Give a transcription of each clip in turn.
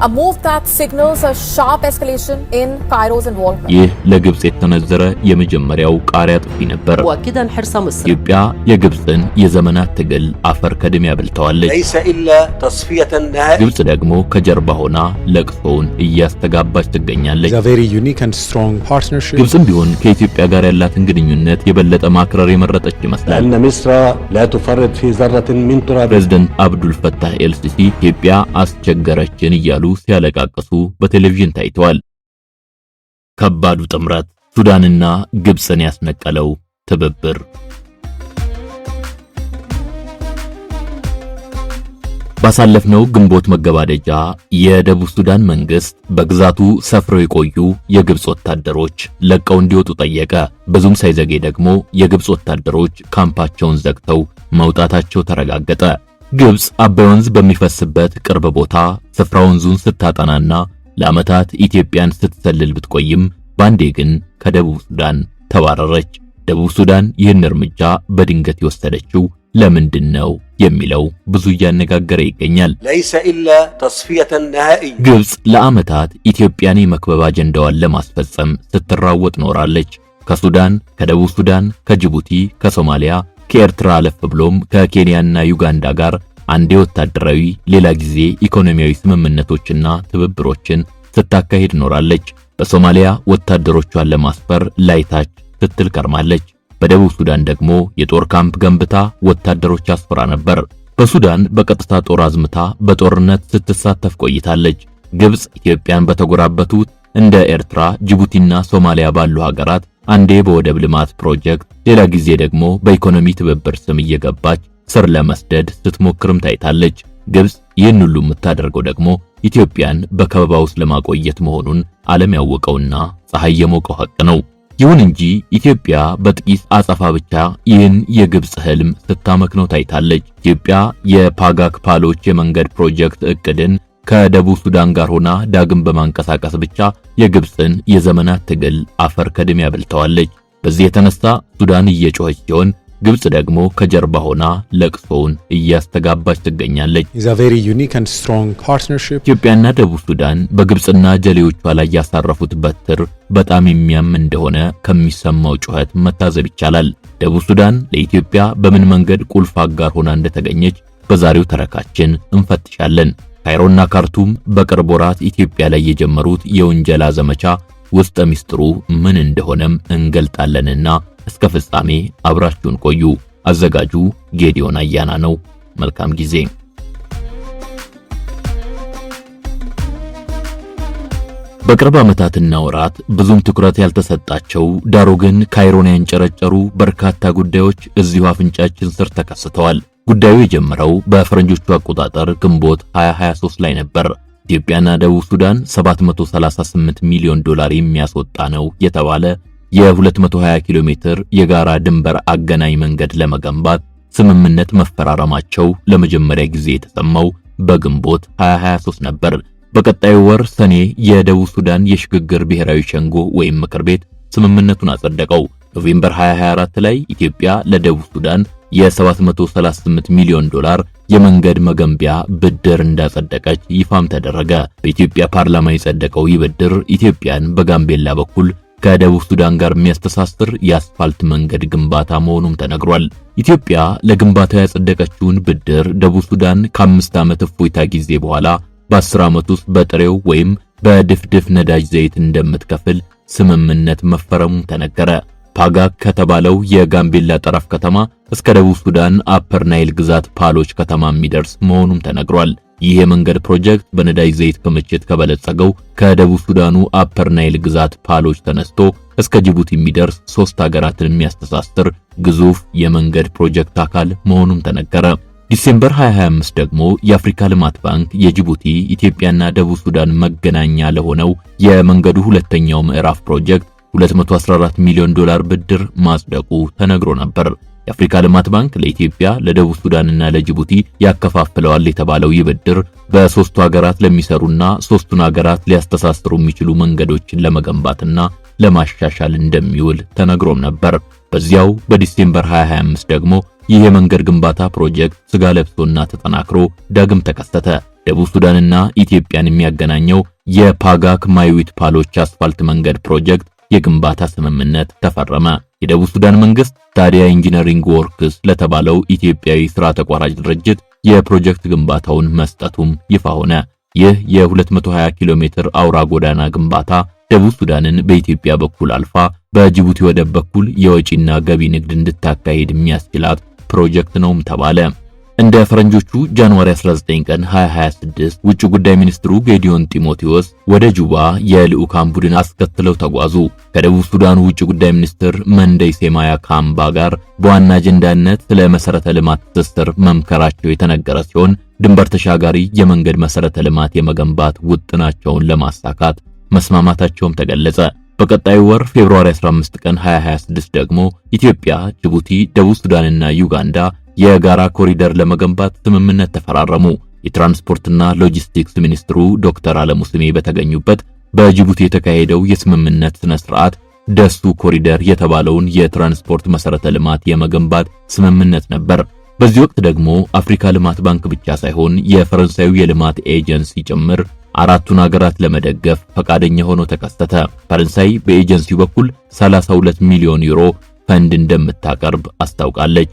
a move that signals a sharp escalation in Cairo's involvement. ይህ ለግብጽ የተነዘረ የመጀመሪያው ቃሪያ ጥፊ ነበር። مؤكدا حرص مصر ኢትዮጵያ የግብጽን የዘመናት ትግል አፈር ከድሜ ያብልተዋለች። ليس إلا تصفية نهائية ግብጽ ደግሞ ከጀርባ ሆና ለቅሶውን እያስተጋባች ትገኛለች። ግብጽም ቢሆን ከኢትዮጵያ ጋር ያላትን ግንኙነት የበለጠ ማክረር የመረጠች ይመስላል። أن مصر لا تفرط في ذرة من تراب ፕሬዝዳንት አብዱል ፈታህ ኤልሲሲ ኢትዮጵያ አስቸገረችን እያሉ ሲያለቃቅሱ በቴሌቪዥን ታይተዋል። ከባዱ ጥምረት ሱዳንና ግብጽን ያስነቀለው ትብብር ባሳለፍነው ግንቦት መገባደጃ የደቡብ ሱዳን መንግስት በግዛቱ ሰፍረው የቆዩ የግብጽ ወታደሮች ለቀው እንዲወጡ ጠየቀ። ብዙም ሳይዘገይ ደግሞ የግብጽ ወታደሮች ካምፓቸውን ዘግተው መውጣታቸው ተረጋገጠ። ግብጽ አባይ ወንዝ በሚፈስበት ቅርብ ቦታ ስፍራ ወንዙን ስታጠናና ለዓመታት ኢትዮጵያን ስትሰልል ብትቆይም ባንዴ ግን ከደቡብ ሱዳን ተባረረች። ደቡብ ሱዳን ይህን እርምጃ በድንገት የወሰደችው ለምንድን ነው የሚለው ብዙ እያነጋገረ ይገኛል። ليس إلا تصفية نهائية ግብጽ ለዓመታት ኢትዮጵያን የመክበብ አጀንዳዋን ለማስፈጸም ስትራወጥ ኖራለች። ከሱዳን፣ ከደቡብ ሱዳን፣ ከጅቡቲ፣ ከሶማሊያ፣ ከኤርትራ አለፍ ብሎም ከኬንያና ዩጋንዳ ጋር አንዴ ወታደራዊ ሌላ ጊዜ ኢኮኖሚያዊ ስምምነቶችና ትብብሮችን ስታካሂድ ኖራለች። በሶማሊያ ወታደሮቿን ለማስፈር ላይታች ስትል ከርማለች። በደቡብ ሱዳን ደግሞ የጦር ካምፕ ገንብታ ወታደሮች አስፈራ ነበር። በሱዳን በቀጥታ ጦር አዝምታ በጦርነት ስትሳተፍ ቆይታለች። ግብጽ ኢትዮጵያን በተጎራበቱት እንደ ኤርትራ፣ ጅቡቲና ሶማሊያ ባሉ ሀገራት አንዴ በወደብ ልማት ፕሮጀክት ሌላ ጊዜ ደግሞ በኢኮኖሚ ትብብር ስም እየገባች ስር ለመስደድ ስትሞክርም ታይታለች። ግብጽ ይህን ሁሉ የምታደርገው ደግሞ ኢትዮጵያን በከበባ ውስጥ ለማቆየት መሆኑን ዓለም ያወቀውና ፀሐይ የሞቀው ሐቅ ነው። ይሁን እንጂ ኢትዮጵያ በጥቂት አጸፋ ብቻ ይህን የግብጽ ህልም ስታመክነው ታይታለች። ኢትዮጵያ የፓጋክ ፓሎች የመንገድ ፕሮጀክት እቅድን ከደቡብ ሱዳን ጋር ሆና ዳግም በማንቀሳቀስ ብቻ የግብጽን የዘመናት ትግል አፈር ከድሜ ያብልተዋለች። በዚህ የተነሳ ሱዳን እየጮኸች ሲሆን ግብጽ ደግሞ ከጀርባ ሆና ለቅሶውን እያስተጋባች ትገኛለች። ኢትዮጵያና ደቡብ ሱዳን በግብጽና ጀሌዎቿ ላይ ያሳረፉት በትር በጣም የሚያም እንደሆነ ከሚሰማው ጩኸት መታዘብ ይቻላል። ደቡብ ሱዳን ለኢትዮጵያ በምን መንገድ ቁልፍ አጋር ሆና እንደተገኘች በዛሬው ተረካችን እንፈትሻለን። ካይሮና ካርቱም በቅርብ ወራት ኢትዮጵያ ላይ የጀመሩት የውንጀላ ዘመቻ ውስጥ ሚስጥሩ ምን እንደሆነም እንገልጣለንና እስከ ፍጻሜ አብራችሁን ቆዩ። አዘጋጁ ጌዲዮን አያና ነው። መልካም ጊዜ። በቅርብ ዓመታትና ወራት ብዙም ትኩረት ያልተሰጣቸው ዳሩ ግን ካይሮን ያንጨረጨሩ በርካታ ጉዳዮች እዚሁ አፍንጫችን ስር ተከስተዋል። ጉዳዩ የጀመረው በፈረንጆቹ አቆጣጠር ግንቦት 2023 ላይ ነበር። ኢትዮጵያና ደቡብ ሱዳን 738 ሚሊዮን ዶላር የሚያስወጣ ነው የተባለ የ220 ኪሎ ሜትር የጋራ ድንበር አገናኝ መንገድ ለመገንባት ስምምነት መፈራረማቸው ለመጀመሪያ ጊዜ የተሰማው በግንቦት 2023 ነበር። በቀጣዩ ወር ሰኔ የደቡብ ሱዳን የሽግግር ብሔራዊ ሸንጎ ወይም ምክር ቤት ስምምነቱን አጸደቀው። ኖቬምበር 2024 ላይ ኢትዮጵያ ለደቡብ ሱዳን የ738 ሚሊዮን ዶላር የመንገድ መገንቢያ ብድር እንዳጸደቀች ይፋም ተደረገ። በኢትዮጵያ ፓርላማ የጸደቀው ይህ ብድር ኢትዮጵያን በጋምቤላ በኩል ከደቡብ ሱዳን ጋር የሚያስተሳስር የአስፋልት መንገድ ግንባታ መሆኑም ተነግሯል። ኢትዮጵያ ለግንባታው ያጸደቀችውን ብድር ደቡብ ሱዳን ከ5 ዓመት እፎይታ ጊዜ በኋላ በ10 ዓመት ውስጥ በጥሬው ወይም በድፍድፍ ነዳጅ ዘይት እንደምትከፍል ስምምነት መፈረሙም ተነገረ። ፓጋክ ከተባለው የጋምቤላ ጠረፍ ከተማ እስከ ደቡብ ሱዳን አፐር ናይል ግዛት ፓሎች ከተማ የሚደርስ መሆኑም ተነግሯል። ይህ የመንገድ ፕሮጀክት በነዳጅ ዘይት ክምችት ከበለጸገው ከደቡብ ሱዳኑ አፐር ናይል ግዛት ፓሎች ተነስቶ እስከ ጅቡቲ የሚደርስ 3 ሀገራትን የሚያስተሳስር ግዙፍ የመንገድ ፕሮጀክት አካል መሆኑም ተነገረ። ዲሴምበር 2025 ደግሞ የአፍሪካ ልማት ባንክ የጅቡቲ ኢትዮጵያና ደቡብ ሱዳን መገናኛ ለሆነው የመንገዱ ሁለተኛው ምዕራፍ ፕሮጀክት 214 ሚሊዮን ዶላር ብድር ማጽደቁ ተነግሮ ነበር። የአፍሪካ ልማት ባንክ ለኢትዮጵያ ለደቡብ ሱዳንና ለጅቡቲ ያከፋፍለዋል የተባለው ይህ ብድር በሶስቱ ሀገራት ለሚሰሩና ሶስቱን ሀገራት ሊያስተሳስሩ የሚችሉ መንገዶችን ለመገንባትና ለማሻሻል እንደሚውል ተነግሮም ነበር። በዚያው በዲሴምበር 2025 ደግሞ ይህ የመንገድ ግንባታ ፕሮጀክት ስጋ ለብሶና ተጠናክሮ ዳግም ተከሰተ። ደቡብ ሱዳንና ኢትዮጵያን የሚያገናኘው የፓጋክ ማይዊት ፓሎች አስፋልት መንገድ ፕሮጀክት የግንባታ ስምምነት ተፈረመ። የደቡብ ሱዳን መንግስት ታዲያ ኢንጂነሪንግ ወርክስ ለተባለው ኢትዮጵያዊ ስራ ተቋራጭ ድርጅት የፕሮጀክት ግንባታውን መስጠቱም ይፋ ሆነ። ይህ የ220 ኪሎ ሜትር አውራ ጎዳና ግንባታ ደቡብ ሱዳንን በኢትዮጵያ በኩል አልፋ በጅቡቲ ወደብ በኩል የወጪና ገቢ ንግድ እንድታካሄድ የሚያስችላት ፕሮጀክት ነውም ተባለ። እንደ ፈረንጆቹ ጃንዋሪ 19 ቀን 2026 ውጭ ጉዳይ ሚኒስትሩ ጌዲዮን ጢሞቴዎስ ወደ ጁባ የልዑካን ቡድን አስከትለው ተጓዙ። ከደቡብ ሱዳን ውጭ ጉዳይ ሚኒስትር መንደይ ሴማያ ካምባ ጋር በዋና አጀንዳነት ስለ መሰረተ ልማት ትስስር መምከራቸው የተነገረ ሲሆን ድንበር ተሻጋሪ የመንገድ መሰረተ ልማት የመገንባት ውጥናቸውን ለማሳካት መስማማታቸውም ተገለጸ። በቀጣዩ ወር ፌብሩዋሪ 15 ቀን 2026 ደግሞ ኢትዮጵያ፣ ጅቡቲ፣ ደቡብ ሱዳንና ዩጋንዳ የጋራ ኮሪደር ለመገንባት ስምምነት ተፈራረሙ። የትራንስፖርትና ሎጂስቲክስ ሚኒስትሩ ዶክተር አለሙ ስሜ በተገኙበት በጅቡቲ የተካሄደው የስምምነት ስነ ስርዓት ደሱ ኮሪደር የተባለውን የትራንስፖርት መሰረተ ልማት የመገንባት ስምምነት ነበር። በዚህ ወቅት ደግሞ አፍሪካ ልማት ባንክ ብቻ ሳይሆን የፈረንሳዩ የልማት ኤጀንሲ ጭምር አራቱን ሀገራት ለመደገፍ ፈቃደኛ ሆኖ ተከሰተ። ፈረንሳይ በኤጀንሲው በኩል 32 ሚሊዮን ዩሮ ፈንድ እንደምታቀርብ አስታውቃለች።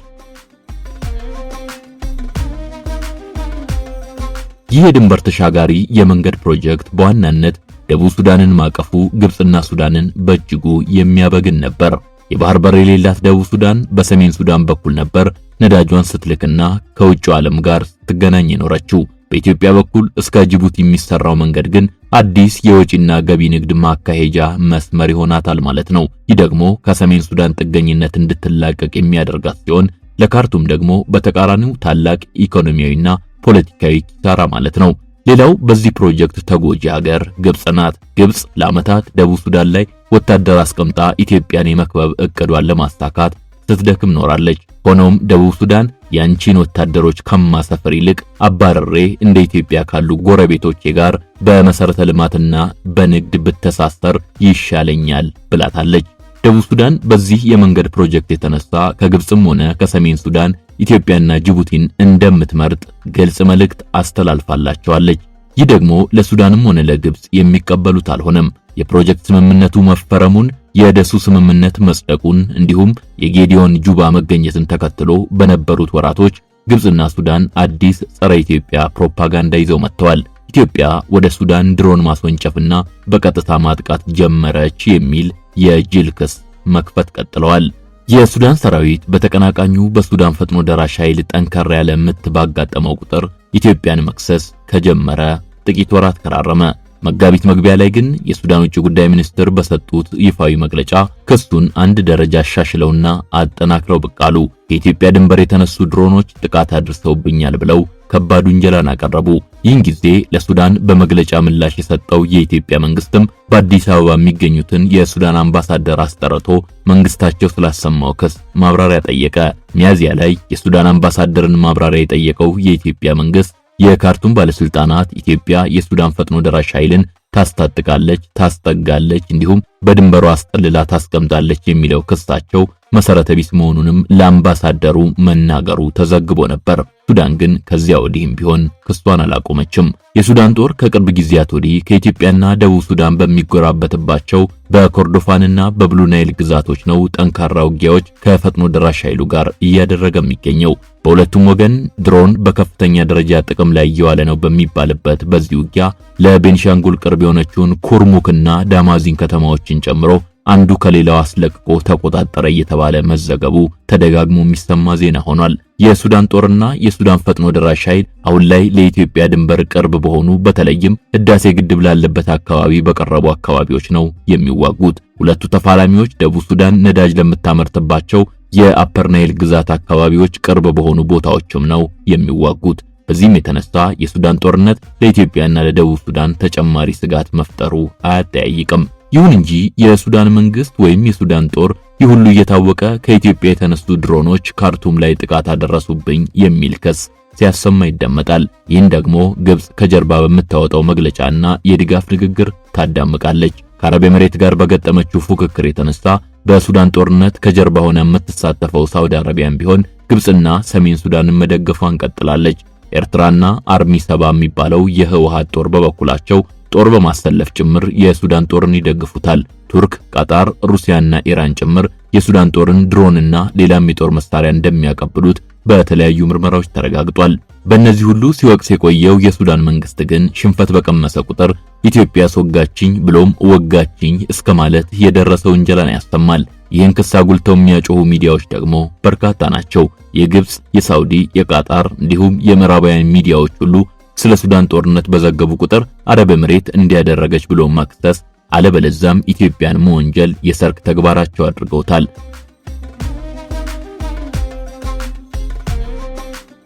ይህ የድንበር ተሻጋሪ የመንገድ ፕሮጀክት በዋናነት ደቡብ ሱዳንን ማቀፉ ግብጽና ሱዳንን በእጅጉ የሚያበግን ነበር። የባህር በር የሌላት ደቡብ ሱዳን በሰሜን ሱዳን በኩል ነበር ነዳጇን ስትልክና ከውጭው ዓለም ጋር ስትገናኝ የኖረችው። በኢትዮጵያ በኩል እስከ ጅቡቲ የሚሰራው መንገድ ግን አዲስ የወጪና ገቢ ንግድ ማካሄጃ መስመር ይሆናታል ማለት ነው። ይህ ደግሞ ከሰሜን ሱዳን ጥገኝነት እንድትላቀቅ የሚያደርጋት ሲሆን ለካርቱም ደግሞ በተቃራኒው ታላቅ ኢኮኖሚያዊና ፖለቲካዊ ኪሳራ ማለት ነው። ሌላው በዚህ ፕሮጀክት ተጎጂ ሀገር ግብጽ ናት። ግብጽ ለዓመታት ደቡብ ሱዳን ላይ ወታደር አስቀምጣ ኢትዮጵያን የመክበብ እቅዷን ለማሳካት ስትደክም ኖራለች። ሆኖም ደቡብ ሱዳን ያንቺን ወታደሮች ከማሰፈር ይልቅ አባረሬ እንደ ኢትዮጵያ ካሉ ጎረቤቶቼ ጋር በመሰረተ ልማትና በንግድ ብተሳሰር ይሻለኛል ብላታለች። ደቡብ ሱዳን በዚህ የመንገድ ፕሮጀክት የተነሳ ከግብጽም ሆነ ከሰሜን ሱዳን ኢትዮጵያና ጅቡቲን እንደምትመርጥ ግልጽ መልእክት አስተላልፋላቸዋለች። ይህ ደግሞ ለሱዳንም ሆነ ለግብጽ የሚቀበሉት አልሆነም። የፕሮጀክት ስምምነቱ መፈረሙን፣ የደሱ ስምምነት መጽደቁን እንዲሁም የጌዲዮን ጁባ መገኘትን ተከትሎ በነበሩት ወራቶች ግብጽና ሱዳን አዲስ ጸረ ኢትዮጵያ ፕሮፓጋንዳ ይዘው መጥተዋል። ኢትዮጵያ ወደ ሱዳን ድሮን ማስወንጨፍና በቀጥታ ማጥቃት ጀመረች የሚል የጅል ክስ መክፈት ቀጥለዋል። የሱዳን ሰራዊት በተቀናቃኙ በሱዳን ፈጥኖ ደራሽ ኃይል ጠንከር ያለ ምት ባጋጠመው ቁጥር ኢትዮጵያን መክሰስ ከጀመረ ጥቂት ወራት ከራረመ። መጋቢት መግቢያ ላይ ግን የሱዳን ውጭ ጉዳይ ሚኒስትር በሰጡት ይፋዊ መግለጫ ክሱን አንድ ደረጃ አሻሽለውና አጠናክረው ብቅ አሉ። ከኢትዮጵያ ድንበር የተነሱ ድሮኖች ጥቃት አድርሰውብኛል ብለው ከባድ ውንጀላን አቀረቡ። ይህን ጊዜ ለሱዳን በመግለጫ ምላሽ የሰጠው የኢትዮጵያ መንግስትም በአዲስ አበባ የሚገኙትን የሱዳን አምባሳደር አስጠርቶ መንግስታቸው ስላሰማው ክስ ማብራሪያ ጠየቀ። ሚያዝያ ላይ የሱዳን አምባሳደርን ማብራሪያ የጠየቀው የኢትዮጵያ መንግስት የካርቱም ባለስልጣናት ኢትዮጵያ የሱዳን ፈጥኖ ደራሽ ኃይልን ታስታጥቃለች፣ ታስጠጋለች እንዲሁም በድንበሩ አስጠልላ ታስቀምጣለች የሚለው ክሳቸው መሰረተ ቢስ መሆኑንም ለአምባሳደሩ መናገሩ ተዘግቦ ነበር። ሱዳን ግን ከዚያ ወዲህም ቢሆን ክሷን አላቆመችም። የሱዳን ጦር ከቅርብ ጊዜያት ወዲህ ከኢትዮጵያና ደቡብ ሱዳን በሚጎራበትባቸው በኮርዶፋንና በብሉ ናይል ግዛቶች ነው ጠንካራ ውጊያዎች ከፈጥኖ ደራሽ ኃይሉ ጋር እያደረገ የሚገኘው። በሁለቱም ወገን ድሮን በከፍተኛ ደረጃ ጥቅም ላይ እየዋለ ነው በሚባልበት በዚህ ውጊያ ለቤንሻንጉል ቅርብ የሆነችውን ኩርሙክና ዳማዚን ከተማዎችን ጨምሮ አንዱ ከሌላው አስለቅቆ ተቆጣጠረ እየተባለ መዘገቡ ተደጋግሞ የሚሰማ ዜና ሆኗል። የሱዳን ጦርና የሱዳን ፈጥኖ ደራሽ ኃይል አሁን ላይ ለኢትዮጵያ ድንበር ቅርብ በሆኑ በተለይም ህዳሴ ግድብ ላለበት አካባቢ በቀረቡ አካባቢዎች ነው የሚዋጉት። ሁለቱ ተፋላሚዎች ደቡብ ሱዳን ነዳጅ ለምታመርትባቸው የአፐር ናይል ግዛት አካባቢዎች ቅርብ በሆኑ ቦታዎችም ነው የሚዋጉት። በዚህም የተነሳ የሱዳን ጦርነት ለኢትዮጵያና ለደቡብ ሱዳን ተጨማሪ ስጋት መፍጠሩ አያጠያይቅም። ይሁን እንጂ የሱዳን መንግስት ወይም የሱዳን ጦር ይህ ሁሉ እየታወቀ ከኢትዮጵያ የተነሱ ድሮኖች ካርቱም ላይ ጥቃት አደረሱብኝ የሚል ክስ ሲያሰማ ይደመጣል። ይህን ደግሞ ግብጽ ከጀርባ በምታወጣው መግለጫና የድጋፍ ንግግር ታዳምቃለች። ከአረብ ኤምሬት ጋር በገጠመችው ፉክክር የተነሳ በሱዳን ጦርነት ከጀርባ ሆና የምትሳተፈው ሳውዲ አረቢያን ቢሆን ግብጽና ሰሜን ሱዳንን መደገፏን ቀጥላለች። ኤርትራና አርሚ 70 የሚባለው የህወሓት ጦር በበኩላቸው ጦር በማሰለፍ ጭምር የሱዳን ጦርን ይደግፉታል። ቱርክ፣ ቃጣር፣ ሩሲያና ኢራን ጭምር የሱዳን ጦርን ድሮንና ሌላም የጦር መሳሪያ እንደሚያቀብሉት በተለያዩ ምርመራዎች ተረጋግጧል። በእነዚህ ሁሉ ሲወቅስ የቆየው የሱዳን መንግስት ግን ሽንፈት በቀመሰ ቁጥር ኢትዮጵያ አስወጋችኝ ብሎም ወጋችኝ እስከ ማለት የደረሰው ውንጀላን ያሰማል። ይህን ክስ አጉልተው የሚያጮሁ ሚዲያዎች ደግሞ በርካታ ናቸው። የግብጽ፣ የሳውዲ፣ የቃጣር እንዲሁም የምዕራባውያን ሚዲያዎች ሁሉ ስለ ሱዳን ጦርነት በዘገቡ ቁጥር አረብ ኤምሬት እንዲያደረገች ብሎ መክሰስ አለበለዛም ኢትዮጵያን መወንጀል የሰርክ ተግባራቸው አድርገውታል።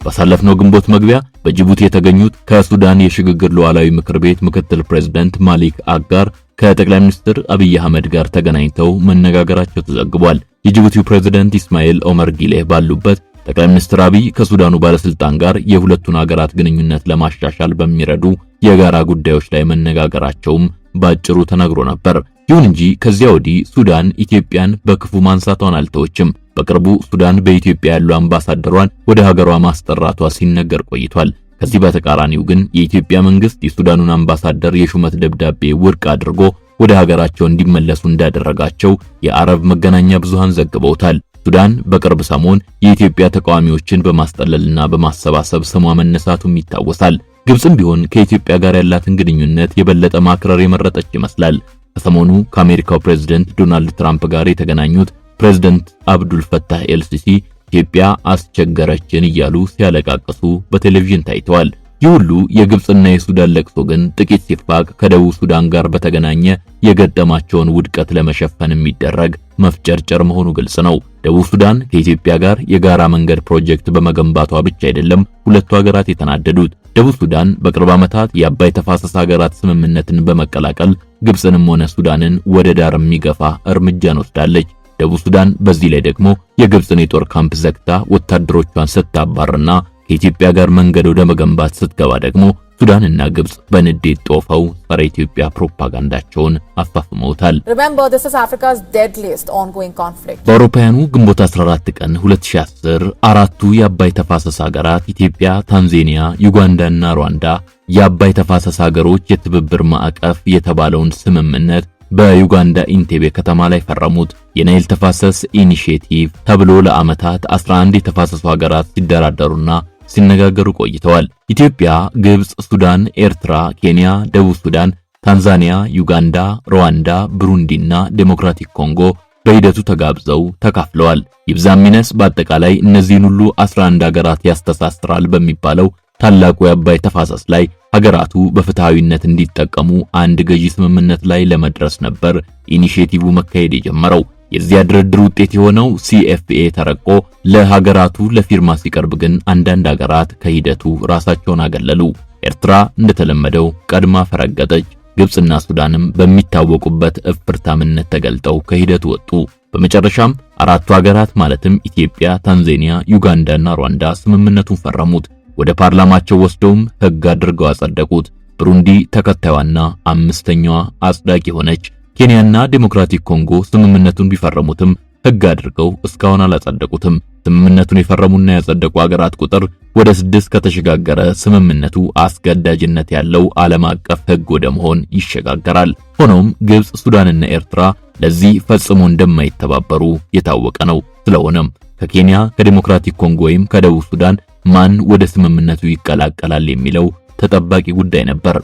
ባሳለፍነው ግንቦት መግቢያ በጅቡቲ የተገኙት ከሱዳን የሽግግር ሉዓላዊ ምክር ቤት ምክትል ፕሬዝዳንት ማሊክ አጋር ከጠቅላይ ሚኒስትር አብይ አህመድ ጋር ተገናኝተው መነጋገራቸው ተዘግቧል። የጅቡቲው ፕሬዝዳንት ኢስማኤል ኦመር ጊሌህ ባሉበት ጠቅላይ ሚኒስትር አብይ ከሱዳኑ ባለስልጣን ጋር የሁለቱን ሀገራት ግንኙነት ለማሻሻል በሚረዱ የጋራ ጉዳዮች ላይ መነጋገራቸውም ባጭሩ ተነግሮ ነበር። ይሁን እንጂ ከዚያ ወዲህ ሱዳን ኢትዮጵያን በክፉ ማንሳቷን አልተወችም። በቅርቡ ሱዳን በኢትዮጵያ ያሉ አምባሳደሯን ወደ ሀገሯ ማስጠራቷ ሲነገር ቆይቷል። ከዚህ በተቃራኒው ግን የኢትዮጵያ መንግስት የሱዳኑን አምባሳደር የሹመት ደብዳቤ ውድቅ አድርጎ ወደ ሀገራቸው እንዲመለሱ እንዳደረጋቸው የአረብ መገናኛ ብዙሃን ዘግበውታል። ሱዳን በቅርብ ሰሞን የኢትዮጵያ ተቃዋሚዎችን በማስጠለልና በማሰባሰብ ስሟ መነሳቱም ይታወሳል። ግብጽም ቢሆን ከኢትዮጵያ ጋር ያላትን ግንኙነት የበለጠ ማክረር የመረጠች ይመስላል። ከሰሞኑ ከአሜሪካው ፕሬዝዳንት ዶናልድ ትራምፕ ጋር የተገናኙት ፕሬዝዳንት አብዱል ፈታህ ኤልሲሲ ኢትዮጵያ አስቸገረችን እያሉ ሲያለቃቅሱ በቴሌቪዥን ታይተዋል። ይህ ሁሉ የግብጽና የሱዳን ለቅሶ ግን ጥቂት ሲፋቅ ከደቡብ ሱዳን ጋር በተገናኘ የገጠማቸውን ውድቀት ለመሸፈን የሚደረግ መፍጨርጨር መሆኑ ግልጽ ነው። ደቡብ ሱዳን ከኢትዮጵያ ጋር የጋራ መንገድ ፕሮጀክት በመገንባቷ ብቻ አይደለም ሁለቱ ሀገራት የተናደዱት። ደቡብ ሱዳን በቅርብ ዓመታት የአባይ ተፋሰስ ሀገራት ስምምነትን በመቀላቀል ግብጽንም ሆነ ሱዳንን ወደ ዳር የሚገፋ እርምጃን ወስዳለች። ደቡብ ሱዳን በዚህ ላይ ደግሞ የግብጽን የጦር ካምፕ ዘግታ ወታደሮቿን ስታባርና ከኢትዮጵያ ጋር መንገድ ወደ መገንባት ስትገባ ደግሞ ሱዳንና ግብጽ በንዴት ጦፈው ጸረ ኢትዮጵያ ፕሮፓጋንዳቸውን አፋፍመውታል። Remember, this is Africa's deadliest ongoing conflict. በአውሮፓውያኑ ግንቦት 14 ቀን 2010 አራቱ የአባይ ተፋሰስ ሀገራት ኢትዮጵያ፣ ታንዛኒያ፣ ዩጋንዳና ሩዋንዳ የአባይ ተፋሰስ ሀገሮች የትብብር ማዕቀፍ የተባለውን ስምምነት በዩጋንዳ ኢንቴቤ ከተማ ላይ ፈረሙት። የናይል ተፋሰስ ኢኒሺዬቲቭ ተብሎ ለዓመታት 11 የተፋሰሱ ሀገራት ሲደራደሩና ሲነጋገሩ ቆይተዋል። ኢትዮጵያ፣ ግብጽ፣ ሱዳን፣ ኤርትራ፣ ኬንያ፣ ደቡብ ሱዳን፣ ታንዛኒያ፣ ዩጋንዳ፣ ሩዋንዳ፣ ብሩንዲና ዴሞክራቲክ ኮንጎ በሂደቱ ተጋብዘው ተካፍለዋል። ይብዛም ይነስ በአጠቃላይ እነዚህን ሁሉ 11 ሀገራት ያስተሳስራል በሚባለው ታላቁ የአባይ ተፋሰስ ላይ ሀገራቱ በፍትሃዊነት እንዲጠቀሙ አንድ ገዢ ስምምነት ላይ ለመድረስ ነበር ኢኒሺዬቲቭ መካሄድ የጀመረው። የዚያ ድርድር ውጤት የሆነው ሲኤፍኤ ተረቆ ለሀገራቱ ለፊርማ ሲቀርብ ግን አንዳንድ ሀገራት ከሂደቱ ራሳቸውን አገለሉ። ኤርትራ እንደተለመደው ቀድማ ፈረገጠች። ግብጽና ሱዳንም በሚታወቁበት እፍርታምነት ተገልጠው ከሂደቱ ወጡ። በመጨረሻም አራቱ ሀገራት ማለትም ኢትዮጵያ፣ ታንዛኒያ፣ ዩጋንዳና ሩዋንዳ ስምምነቱን ፈረሙት። ወደ ፓርላማቸው ወስደውም ሕግ አድርገው አጸደቁት። ብሩንዲ ተከታዩና አምስተኛዋ አጽዳቂ ሆነች። ኬንያና ዴሞክራቲክ ኮንጎ ስምምነቱን ቢፈረሙትም ሕግ አድርገው እስካሁን አላጸደቁትም። ስምምነቱን የፈረሙና ያጸደቁ ሀገራት ቁጥር ወደ 6 ከተሸጋገረ ስምምነቱ አስገዳጅነት ያለው ዓለም አቀፍ ሕግ ወደ መሆን ይሸጋገራል። ሆኖም ግብጽ፣ ሱዳንና ኤርትራ ለዚህ ፈጽሞ እንደማይተባበሩ የታወቀ ነው። ስለሆነም ከኬንያ፣ ከዴሞክራቲክ ኮንጎ ወይም ከደቡብ ሱዳን ማን ወደ ስምምነቱ ይቀላቀላል የሚለው ተጠባቂ ጉዳይ ነበር።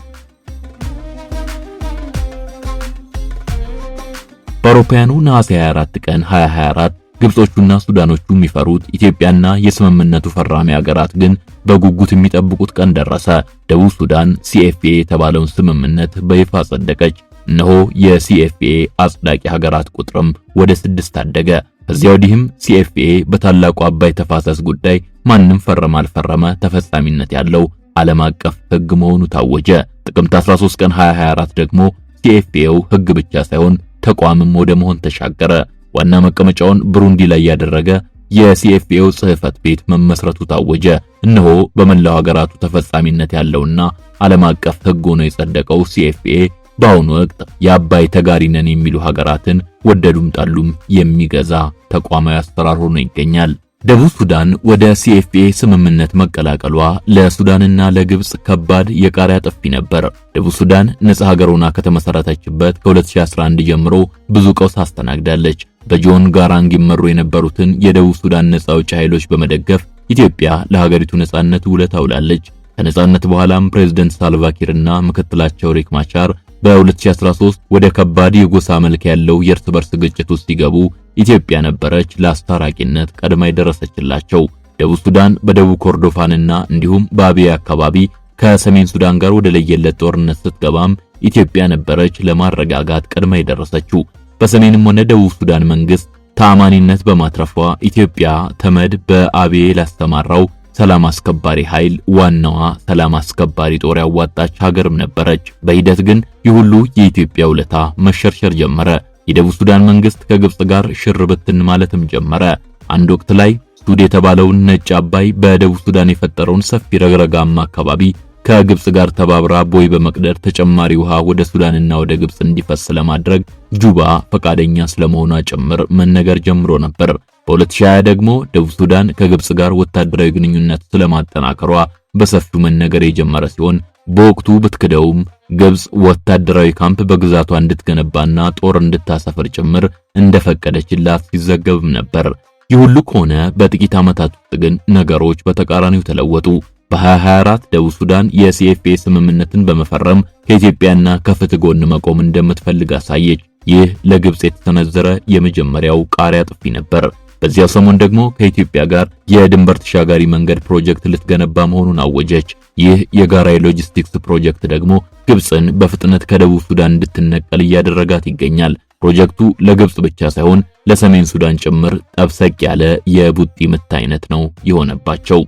በአውሮፓውያኑ ነሐሴ 24 ቀን 2024 ግብጾቹና ሱዳኖቹ የሚፈሩት ኢትዮጵያና የስምምነቱ ፈራሚ ሀገራት ግን በጉጉት የሚጠብቁት ቀን ደረሰ። ደቡብ ሱዳን ሲኤፍኤ የተባለውን ስምምነት በይፋ ጸደቀች። እነሆ የሲኤፍኤ አጽዳቂ ሀገራት ቁጥርም ወደ 6 አደገ። ከዚያ ወዲህም ሲኤፍኤ በታላቁ አባይ ተፋሰስ ጉዳይ ማንም ፈረመ አልፈረመ ተፈጻሚነት ያለው ዓለም አቀፍ ሕግ መሆኑ ታወጀ። ጥቅምት 13 ቀን 2024 ደግሞ ሲኤፍኤው ሕግ ብቻ ሳይሆን ተቋምም ወደ መሆን ተሻገረ። ዋና መቀመጫውን ብሩንዲ ላይ ያደረገ የሲኤፍኤው ጽሕፈት ቤት መመስረቱ ታወጀ። እነሆ በመላው ሀገራቱ ተፈጻሚነት ያለውና ዓለም አቀፍ ሕግ ሆኖ የጸደቀው ሲኤፍኤ በአሁኑ ወቅት የአባይ ተጋሪ ነን የሚሉ ሀገራትን ወደዱም ጣሉም የሚገዛ ተቋማዊ አሰራር ሆኖ ይገኛል። ደቡብ ሱዳን ወደ ሲኤፍኤ ስምምነት መቀላቀሏ ለሱዳንና ለግብጽ ከባድ የቃሪያ ጥፊ ነበር። ደቡብ ሱዳን ነጻ ሀገር ሆና ከተመሰረተችበት ከ2011 ጀምሮ ብዙ ቀውስ አስተናግዳለች። በጆን ጋራንግ ይመሩ የነበሩትን የደቡብ ሱዳን ነጻ አውጪ ኃይሎች በመደገፍ ኢትዮጵያ ለሀገሪቱ ነጻነት ውለታ ውላለች። ከነጻነት በኋላም ፕሬዝዳንት ሳልቫኪርና ምክትላቸው ሪክ ማቻር በ2013 ወደ ከባድ የጎሳ መልክ ያለው የእርስ በርስ ግጭት ውስጥ ሲገቡ ኢትዮጵያ ነበረች ለአስታራቂነት ቀድማ የደረሰችላቸው። ደቡብ ሱዳን በደቡብ ኮርዶፋንና እንዲሁም በአብያ አካባቢ ከሰሜን ሱዳን ጋር ወደ ለየለት ጦርነት ስትገባም ኢትዮጵያ ነበረች ለማረጋጋት ቀድማ የደረሰችው። በሰሜንም ሆነ ደቡብ ሱዳን መንግስት ተአማኒነት በማትረፏ ኢትዮጵያ ተመድ በአብዬ ላስተማራው ሰላም አስከባሪ ኃይል ዋናዋ ሰላም አስከባሪ ጦር ያዋጣች ሀገርም ነበረች። በሂደት ግን ይህ ሁሉ የኢትዮጵያ ውለታ መሸርሸር ጀመረ። የደቡብ ሱዳን መንግስት ከግብጽ ጋር ሽር ብትን ማለትም ጀመረ። አንድ ወቅት ላይ ሱድ የተባለውን ነጭ አባይ በደቡብ ሱዳን የፈጠረውን ሰፊ ረግረጋማ አካባቢ ከግብጽ ጋር ተባብራ ቦይ በመቅደር ተጨማሪ ውሃ ወደ ሱዳንና ወደ ግብጽ እንዲፈስ ለማድረግ ጁባ ፈቃደኛ ስለመሆኗ ጭምር መነገር ጀምሮ ነበር። በ2020 ደግሞ ደቡብ ሱዳን ከግብጽ ጋር ወታደራዊ ግንኙነት ስለማጠናከሯ በሰፊው መነገር የጀመረ ሲሆን በወቅቱ ብትክደውም ግብጽ ወታደራዊ ካምፕ በግዛቷ እንድትገነባና ጦር እንድታሰፍር ጭምር እንደፈቀደችላት ሲዘገብም ነበር። ይህ ሁሉ ከሆነ በጥቂት ዓመታት ውስጥ ግን ነገሮች በተቃራኒው ተለወጡ። በ2024 ደቡብ ሱዳን የሲኤፍኤ ስምምነትን በመፈረም ከኢትዮጵያና ከፍትህ ጎን መቆም እንደምትፈልግ አሳየች። ይህ ለግብጽ የተሰነዘረ የመጀመሪያው ቃሪያ ጥፊ ነበር። በዚያው ሰሞን ደግሞ ከኢትዮጵያ ጋር የድንበር ተሻጋሪ መንገድ ፕሮጀክት ልትገነባ መሆኑን አወጀች። ይህ የጋራ የሎጂስቲክስ ፕሮጀክት ደግሞ ግብጽን በፍጥነት ከደቡብ ሱዳን እንድትነቀል እያደረጋት ይገኛል። ፕሮጀክቱ ለግብጽ ብቻ ሳይሆን ለሰሜን ሱዳን ጭምር ጠብሰቅ ያለ የቡጢ ምት አይነት ነው የሆነባቸው።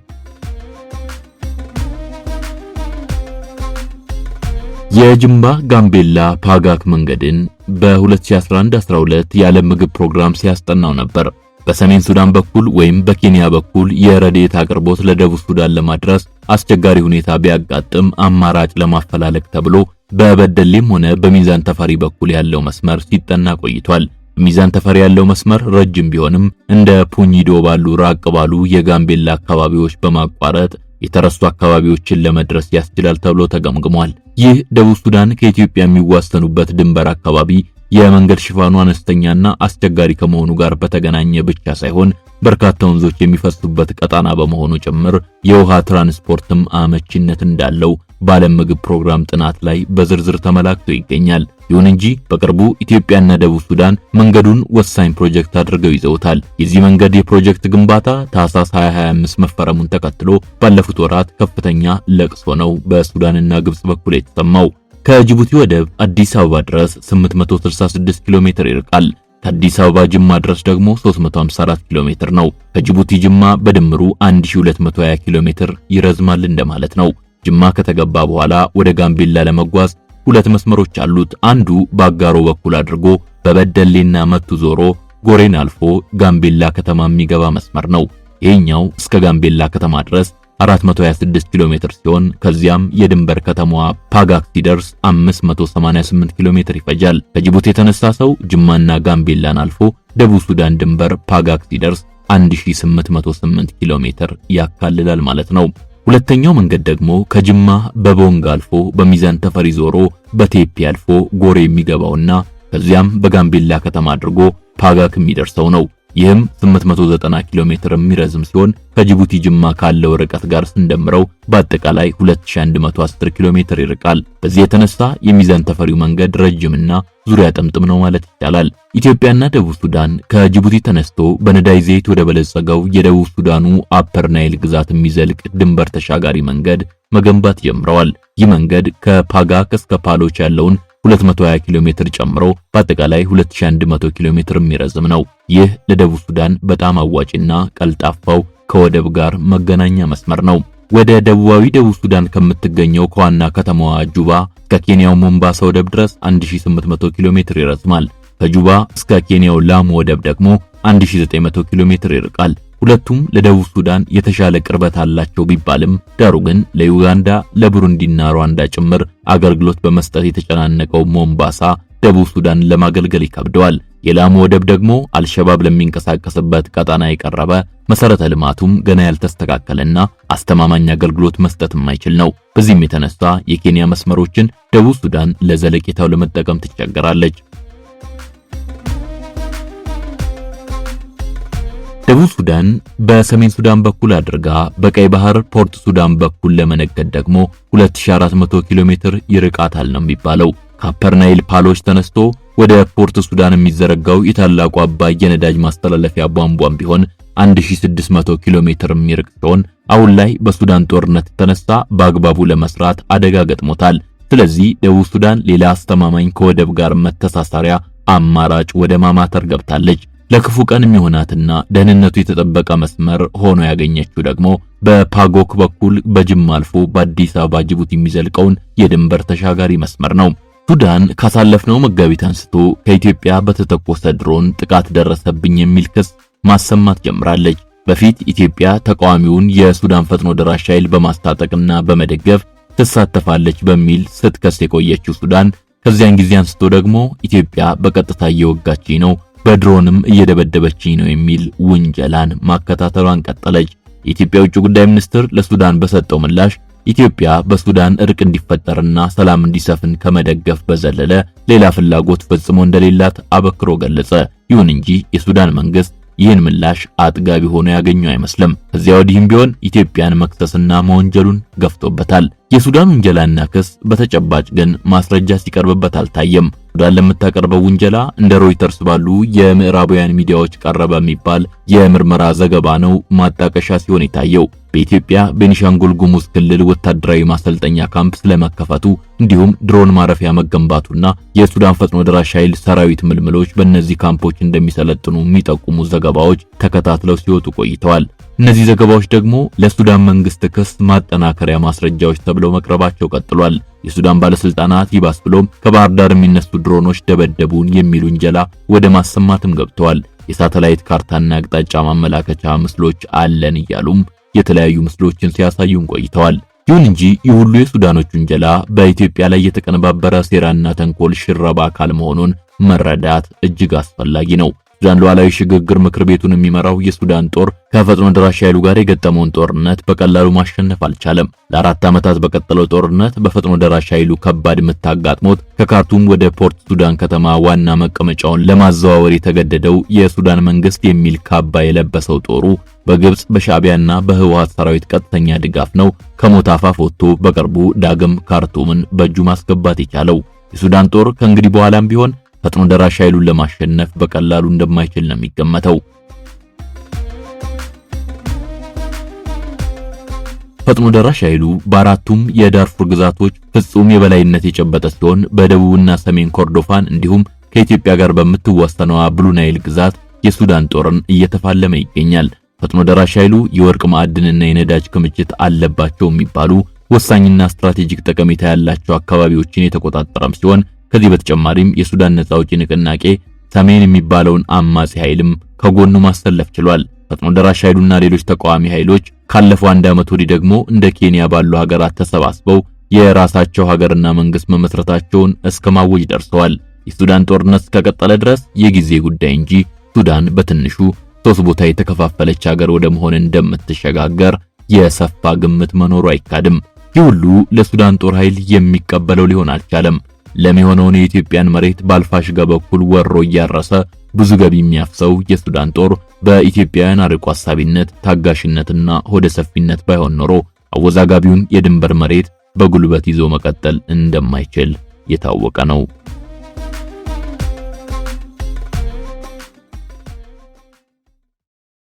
የጅማ ጋምቤላ ፓጋክ መንገድን በ2011-12 የዓለም ምግብ ፕሮግራም ሲያስጠናው ነበር። በሰሜን ሱዳን በኩል ወይም በኬንያ በኩል የረድኤት አቅርቦት ለደቡብ ሱዳን ለማድረስ አስቸጋሪ ሁኔታ ቢያጋጥም አማራጭ ለማፈላለግ ተብሎ በበደሌም ሆነ በሚዛን ተፈሪ በኩል ያለው መስመር ሲጠና ቆይቷል። በሚዛን ተፈሪ ያለው መስመር ረጅም ቢሆንም እንደ ፑኝዶ ባሉ ራቅ ባሉ የጋምቤላ አካባቢዎች በማቋረጥ የተረሱ አካባቢዎችን ለመድረስ ያስችላል ተብሎ ተገምግሟል። ይህ ደቡብ ሱዳን ከኢትዮጵያ የሚዋሰኑበት ድንበር አካባቢ የመንገድ ሽፋኑ አነስተኛና አስቸጋሪ ከመሆኑ ጋር በተገናኘ ብቻ ሳይሆን በርካታ ወንዞች የሚፈሱበት ቀጣና በመሆኑ ጭምር የውሃ ትራንስፖርትም አመቺነት እንዳለው በዓለም ምግብ ፕሮግራም ጥናት ላይ በዝርዝር ተመላክቶ ይገኛል። ይሁን እንጂ በቅርቡ ኢትዮጵያና ደቡብ ሱዳን መንገዱን ወሳኝ ፕሮጀክት አድርገው ይዘውታል። የዚህ መንገድ የፕሮጀክት ግንባታ ታህሳስ 2025 መፈረሙን ተከትሎ ባለፉት ወራት ከፍተኛ ለቅሶ ነው በሱዳንና ግብጽ በኩል የተሰማው። ከጅቡቲ ወደብ አዲስ አበባ ድረስ 866 ኪሎ ሜትር ይርቃል። ከአዲስ አበባ ጅማ ድረስ ደግሞ 354 ኪሎ ሜትር ነው። ከጅቡቲ ጅማ በድምሩ 1220 ኪሎ ሜትር ይረዝማል እንደማለት ነው። ጅማ ከተገባ በኋላ ወደ ጋምቤላ ለመጓዝ ሁለት መስመሮች አሉት። አንዱ በአጋሮ በኩል አድርጎ በበደሌና መቱ ዞሮ ጎሬን አልፎ ጋምቤላ ከተማ የሚገባ መስመር ነው። ይሄኛው እስከ ጋምቤላ ከተማ ድረስ 426 ኪሎ ሜትር ሲሆን ከዚያም የድንበር ከተማዋ ፓጋክ ሲደርስ 588 ኪሎ ሜትር ይፈጃል። ከጅቡቲ የተነሳ ሰው ጅማና ጋምቤላን አልፎ ደቡብ ሱዳን ድንበር ፓጋክ ሲደርስ 1808 ኪሎ ሜትር ያካልላል ማለት ነው። ሁለተኛው መንገድ ደግሞ ከጅማ በቦንጋ አልፎ በሚዛን ተፈሪ ዞሮ በቴፒ አልፎ ጎሬ የሚገባውና ከዚያም በጋምቤላ ከተማ አድርጎ ፓጋክ የሚደርሰው ነው። ይህም 890 ኪሎ ሜትር የሚረዝም ሲሆን ከጅቡቲ ጅማ ካለው ርቀት ጋር ስንደምረው በአጠቃላይ 2110 ኪሎ ሜትር ይርቃል። በዚህ የተነሳ የሚዛን ተፈሪው መንገድ ረጅምና ዙሪያ ጥምጥም ነው ማለት ይቻላል። ኢትዮጵያና ደቡብ ሱዳን ከጅቡቲ ተነስቶ በነዳጅ ዘይት ወደ በለጸገው የደቡብ ሱዳኑ አፐር ናይል ግዛት የሚዘልቅ ድንበር ተሻጋሪ መንገድ መገንባት ጀምረዋል። ይህ መንገድ ከፓጋክ እስከ ፓሎች ያለውን 220 ኪሎ ሜትር ጨምሮ በአጠቃላይ 2100 ኪሎ ሜትር የሚረዝም ነው። ይህ ለደቡብ ሱዳን በጣም አዋጪና ቀልጣፋው ከወደብ ጋር መገናኛ መስመር ነው። ወደ ደቡባዊ ደቡብ ሱዳን ከምትገኘው ከዋና ከተማዋ ጁባ እስከ ኬንያው ሞምባሳ ወደብ ድረስ 1800 ኪሎ ሜትር ይረዝማል። ከጁባ እስከ ኬንያው ላሙ ወደብ ደግሞ 1900 ኪሎ ሜትር ይርቃል። ሁለቱም ለደቡብ ሱዳን የተሻለ ቅርበት አላቸው ቢባልም ዳሩ ግን ለዩጋንዳ ለቡሩንዲና ሩዋንዳ ጭምር አገልግሎት በመስጠት የተጨናነቀው ሞምባሳ ደቡብ ሱዳን ለማገልገል ይከብደዋል። የላሙ ወደብ ደግሞ አልሸባብ ለሚንቀሳቀስበት ቀጣና የቀረበ መሰረተ ልማቱም ገና ያልተስተካከለና አስተማማኝ አገልግሎት መስጠት የማይችል ነው። በዚህም የተነሳ የኬንያ መስመሮችን ደቡብ ሱዳን ለዘለቄታው ለመጠቀም ትቸገራለች። ደቡብ ሱዳን በሰሜን ሱዳን በኩል አድርጋ በቀይ ባህር ፖርት ሱዳን በኩል ለመነገድ ደግሞ 2400 ኪሎ ሜትር ይርቃታል ነው የሚባለው። ከአፐር ናይል ፓሎች ተነስቶ ወደ ፖርት ሱዳን የሚዘረጋው የታላቁ አባይ የነዳጅ ማስተላለፊያ ቧንቧም ቢሆን 1600 ኪሎ ሜትር የሚርቅ ሲሆን አሁን ላይ በሱዳን ጦርነት የተነሳ በአግባቡ ለመስራት አደጋ ገጥሞታል። ስለዚህ ደቡብ ሱዳን ሌላ አስተማማኝ ከወደብ ጋር መተሳሰሪያ አማራጭ ወደ ማማተር ገብታለች። ለክፉ ቀን የሚሆናትና ደህንነቱ የተጠበቀ መስመር ሆኖ ያገኘችው ደግሞ በፓጎክ በኩል በጅማ አልፎ በአዲስ አበባ ጅቡቲ የሚዘልቀውን የድንበር ተሻጋሪ መስመር ነው። ሱዳን ካሳለፍነው መጋቢት አንስቶ ከኢትዮጵያ በተተኮሰ ድሮን ጥቃት ደረሰብኝ የሚል ክስ ማሰማት ጀምራለች። በፊት ኢትዮጵያ ተቃዋሚውን የሱዳን ፈጥኖ ደራሽ ኃይል በማስታጠቅና በመደገፍ ትሳተፋለች በሚል ስትከስ የቆየችው ሱዳን ከዚያን ጊዜ አንስቶ ደግሞ ኢትዮጵያ በቀጥታ እየወጋችኝ ነው፣ በድሮንም እየደበደበችኝ ነው የሚል ውንጀላን ማከታተሏን ቀጠለች። የኢትዮጵያ ውጭ ጉዳይ ሚኒስትር ለሱዳን በሰጠው ምላሽ ኢትዮጵያ በሱዳን እርቅ እንዲፈጠርና ሰላም እንዲሰፍን ከመደገፍ በዘለለ ሌላ ፍላጎት ፈጽሞ እንደሌላት አበክሮ ገለጸ። ይሁን እንጂ የሱዳን መንግስት ይህን ምላሽ አጥጋቢ ሆኖ ያገኘው አይመስልም። ከዚያ ወዲህም ቢሆን ኢትዮጵያን መክሰስና መወንጀሉን ገፍቶበታል። የሱዳን ውንጀላና ክስ በተጨባጭ ግን ማስረጃ ሲቀርብበት አልታየም። ሱዳን ለምታቀርበው ውንጀላ እንደ ሮይተርስ ባሉ የምዕራባውያን ሚዲያዎች ቀረበ የሚባል የምርመራ ዘገባ ነው ማጣቀሻ ሲሆን የታየው። በኢትዮጵያ ቤኒሻንጉል ጉሙዝ ክልል ወታደራዊ ማሰልጠኛ ካምፕ ስለመከፈቱ እንዲሁም ድሮን ማረፊያ መገንባቱና የሱዳን ፈጥኖ ደራሽ ኃይል ሰራዊት ምልምሎች በእነዚህ ካምፖች እንደሚሰለጥኑ የሚጠቁሙ ዘገባዎች ተከታትለው ሲወጡ ቆይተዋል። እነዚህ ዘገባዎች ደግሞ ለሱዳን መንግስት ክስ ማጠናከሪያ ማስረጃዎች ተብለው መቅረባቸው ቀጥሏል። የሱዳን ባለስልጣናት ይባስ ብሎም ከባህር ዳር የሚነሱ ድሮኖች ደበደቡን የሚል ውንጀላ ወደ ማሰማትም ገብተዋል። የሳተላይት ካርታና አቅጣጫ ማመላከቻ ምስሎች አለን እያሉም የተለያዩ ምስሎችን ሲያሳዩን ቆይተዋል። ይሁን እንጂ ይህ ሁሉ የሱዳኖች ውንጀላ በኢትዮጵያ ላይ የተቀነባበረ ሴራና ተንኮል ሽረባ አካል መሆኑን መረዳት እጅግ አስፈላጊ ነው። ሱዳን ሉዓላዊ ሽግግር ምክር ቤቱን የሚመራው የሱዳን ጦር ከፈጥኖ ደራሽ ኃይሉ ጋር የገጠመውን ጦርነት በቀላሉ ማሸነፍ አልቻለም። ለ4 ዓመታት በቀጠለው ጦርነት በፈጥኖ ደራሽ ኃይሉ ከባድ ምት አጋጥሞት ከካርቱም ወደ ፖርት ሱዳን ከተማ ዋና መቀመጫውን ለማዘዋወር የተገደደው የሱዳን መንግስት የሚል ካባ የለበሰው ጦሩ በግብጽ በሻዕቢያና በህወሓት ሰራዊት ቀጥተኛ ድጋፍ ነው ከሞት አፋፍ ወጥቶ በቅርቡ ዳግም ካርቱምን በእጁ ማስገባት የቻለው። የሱዳን ጦር ከእንግዲህ በኋላም ቢሆን ፈጥኖ ደራሽ ኃይሉን ለማሸነፍ በቀላሉ እንደማይችል ነው የሚገመተው። ፈጥኖ ደራሽ ኃይሉ በአራቱም የዳርፉር ግዛቶች ፍጹም የበላይነት የጨበጠ ሲሆን በደቡብና ሰሜን ኮርዶፋን እንዲሁም ከኢትዮጵያ ጋር በምትዋሰነው ብሉ ናይል ግዛት የሱዳን ጦርን እየተፋለመ ይገኛል። ፈጥኖ ደራሽ ኃይሉ የወርቅ ማዕድንና የነዳጅ ክምችት አለባቸው የሚባሉ ወሳኝና ስትራቴጂክ ጠቀሜታ ያላቸው አካባቢዎችን የተቆጣጠረም ሲሆን ከዚህ በተጨማሪም የሱዳን ነጻ አውጪ ንቅናቄ ሰሜን የሚባለውን አማጺ ኃይልም ከጎኑ ማሰለፍ ችሏል። ፈጥኖ ደራሽ ኃይሉና ሌሎች ተቃዋሚ ኃይሎች ካለፈው 1 ዓመት ወዲህ ደግሞ እንደ ኬንያ ባሉ ሀገራት ተሰባስበው የራሳቸው ሀገርና መንግስት መመስረታቸውን እስከ ማወጅ ደርሰዋል። የሱዳን ጦርነት እስከቀጠለ ድረስ የጊዜ ጉዳይ እንጂ ሱዳን በትንሹ 3 ቦታ የተከፋፈለች ሀገር ወደ መሆን እንደምትሸጋገር የሰፋ ግምት መኖሩ አይካድም። ይህ ሁሉ ለሱዳን ጦር ኃይል የሚቀበለው ሊሆን አልቻለም። ለሚሆነውን የኢትዮጵያን መሬት ባልፋሽጋ በኩል ወሮ እያረሰ ብዙ ገቢ የሚያፍሰው የሱዳን ጦር በኢትዮጵያውያን አርቆ አሳቢነት፣ ታጋሽነትና ሆደ ሰፊነት ባይሆን ኖሮ አወዛጋቢውን የድንበር መሬት በጉልበት ይዞ መቀጠል እንደማይችል የታወቀ ነው።